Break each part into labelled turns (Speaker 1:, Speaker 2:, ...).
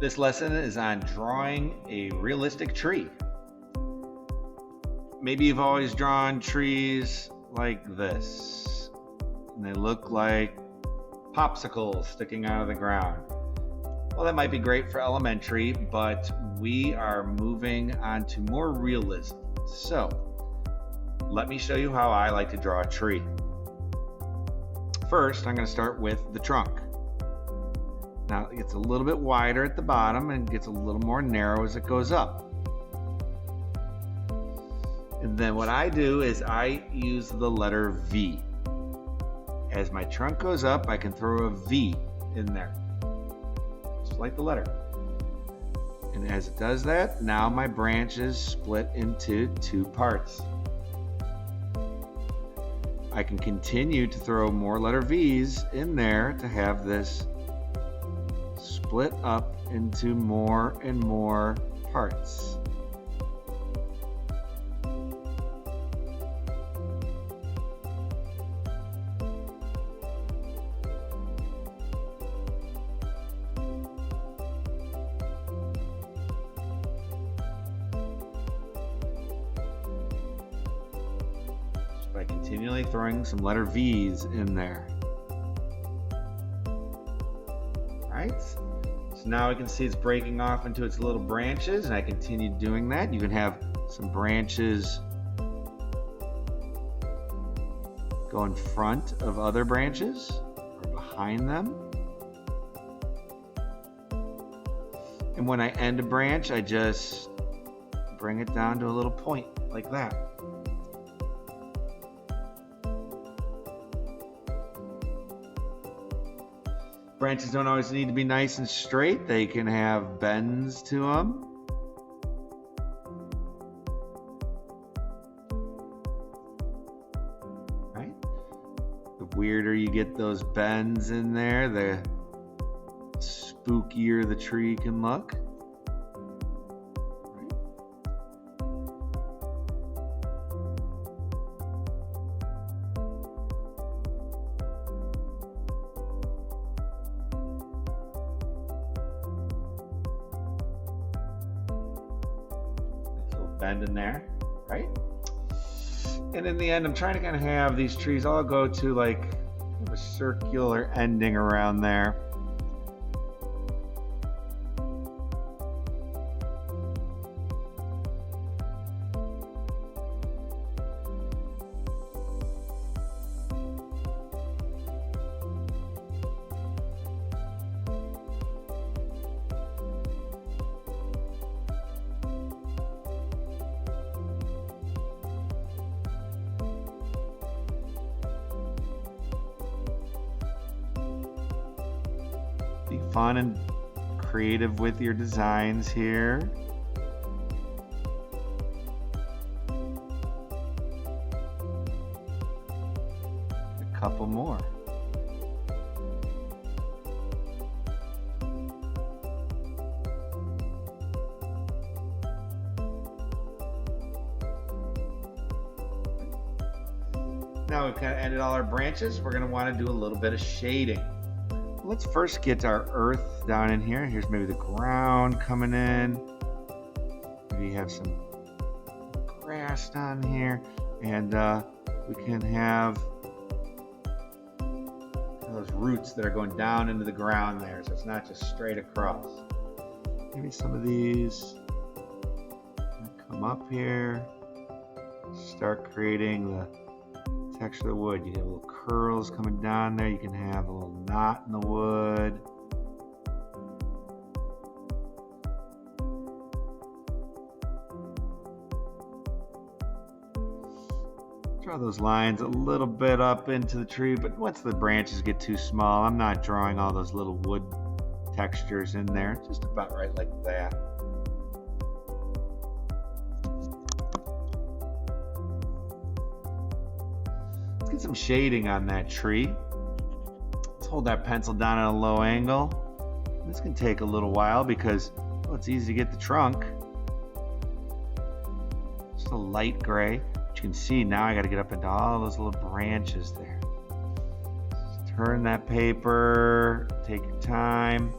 Speaker 1: This lesson is on drawing a realistic tree. Maybe you've always drawn trees like this, and they look like popsicles sticking out of the ground. Well, that might be great for elementary, but we are moving on to more realism. So, let me show you how I like to draw a tree. First, I'm going to start with the trunk. Now, it gets a little bit wider at the bottom and gets a little more narrow as it goes up. And then what I do is I use the letter V. As my trunk goes up, I can throw a V in there, just like the letter. And as it does that, now my branches split into two parts. I can continue to throw more letter V's in there to have this split up into more and more parts. By continually throwing some letter V's in there. Alright, so now we can see it's breaking off into its little branches, and I continue doing that. You can have some branches go in front of other branches or behind them. And when I end a branch, I just bring it down to a little point like that. Branches don't always need to be nice and straight. They can have bends to them. Right? The weirder you get those bends in there, the spookier the tree can look. Bend in there, right? And in the end, I'm trying to kind of have these trees all go to like a circular ending around there. Be fun and creative with your designs here. A couple more. Now we've kind of ended all our branches. We're going to want to do a little bit of shading. Let's first get our earth down in here. Here's maybe the ground coming in. Maybe you have some grass down here. And we can have those roots that are going down into the ground there. So it's not just straight across. Maybe some of these come up here. Start creating the texture of the wood. You get little curls coming down there. You can have a little knot in the wood. Draw those lines a little bit up into the tree, but once the branches get too small, I'm not drawing all those little wood textures in there. Just about right like that. Get some shading on that tree. Let's hold that pencil down at a low angle. This can take a little while because it's easy to get the trunk. Just a light gray. But you can see now I got to get up into all those little branches there. Just turn that paper, take your time.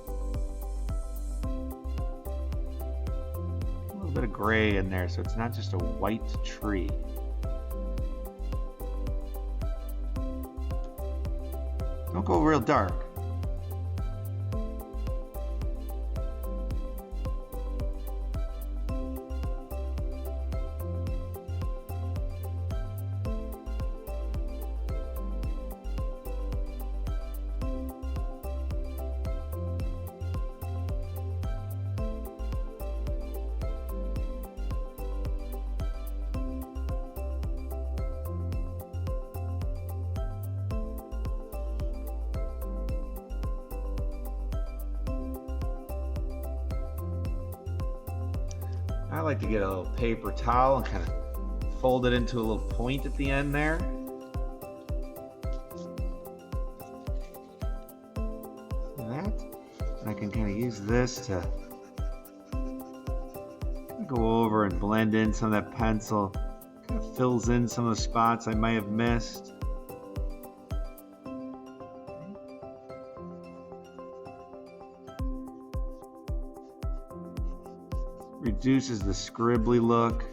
Speaker 1: little bit of gray in there, so it's not just a white tree. Don't go real dark. I like to get a little paper towel and kind of fold it into a little point at the end there. See that? And I can kind of use this to go over and blend in some of that pencil. Kind of fills in some of the spots I might have missed. Reduces the scribbly look.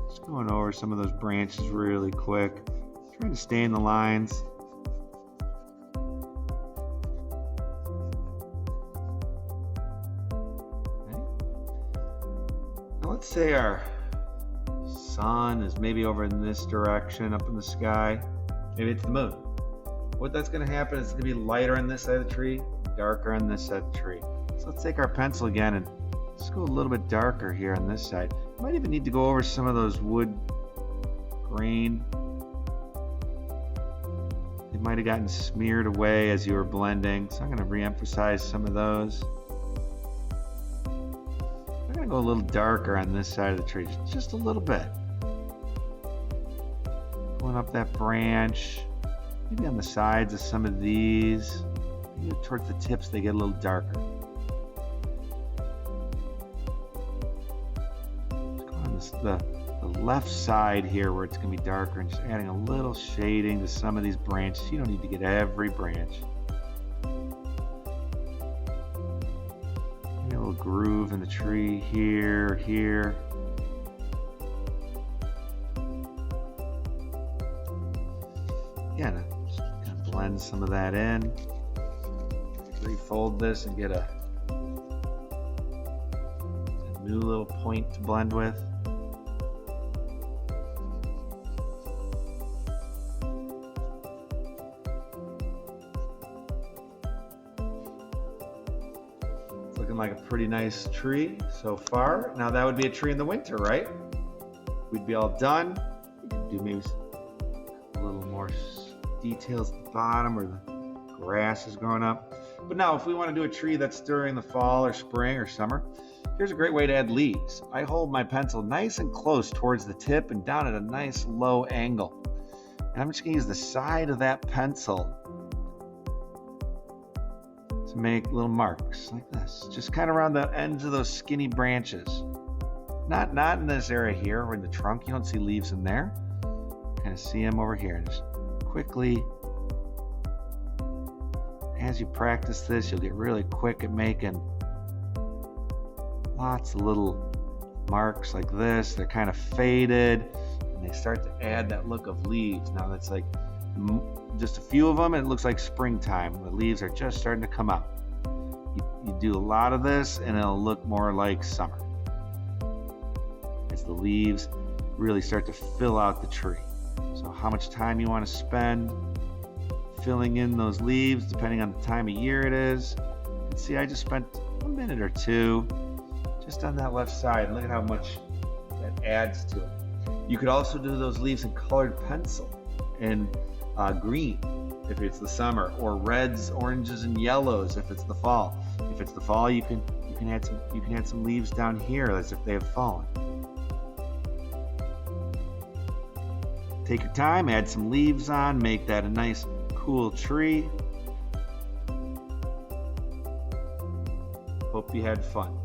Speaker 1: Just going over some of those branches really quick. Trying to stay in the lines. Okay. Now let's say our sun is maybe over in this direction, up in the sky. Maybe it's the moon. What that's going to happen is it's going to be lighter on this side of the tree, darker on this side of the tree. So let's take our pencil again and let's go a little bit darker here on this side. You might even need to go over some of those wood grain. They might have gotten smeared away as you were blending, so I'm going to re-emphasize some of those. I'm going to go a little darker on this side of the tree, just a little bit. Going up that branch. Maybe on the sides of some of these, maybe towards the tips they get a little darker. Let's go on the left side here where it's going to be darker and just adding a little shading to some of these branches. You don't need to get every branch. Maybe a little groove in the tree here, here. Again, blend some of that in. Refold this and get a new little point to blend with. It's looking like a pretty nice tree so far. Now that would be a tree in the winter, right? We'd be all done. We could do maybe a little more details at the bottom where the grass is growing up. But now if we want to do a tree that's during the fall or spring or summer, here's a great way to add leaves. I hold my pencil nice and close towards the tip and down at a nice low angle. And I'm just going to use the side of that pencil to make little marks like this, just kind of around the ends of those skinny branches. Not in this area here or in the trunk. You don't see leaves in there. Kind of see them over here. Just quickly, as you practice this, you'll get really quick at making lots of little marks like this. They're kind of faded and they start to add that look of leaves. Now that's like just a few of them and it looks like springtime. The leaves are just starting to come out. You do a lot of this and it'll look more like summer as the leaves really start to fill out the tree. So how much time you want to spend filling in those leaves depending on the time of year it is. You can see I just spent a minute or two just on that left side. Look at how much that adds to it. You could also do those leaves in colored pencil in green if it's the summer, or reds, oranges, and yellows if it's the fall. If it's the fall, you can add some leaves down here as if they have fallen. Take your time, add some leaves on, make that a nice cool tree. Hope you had fun.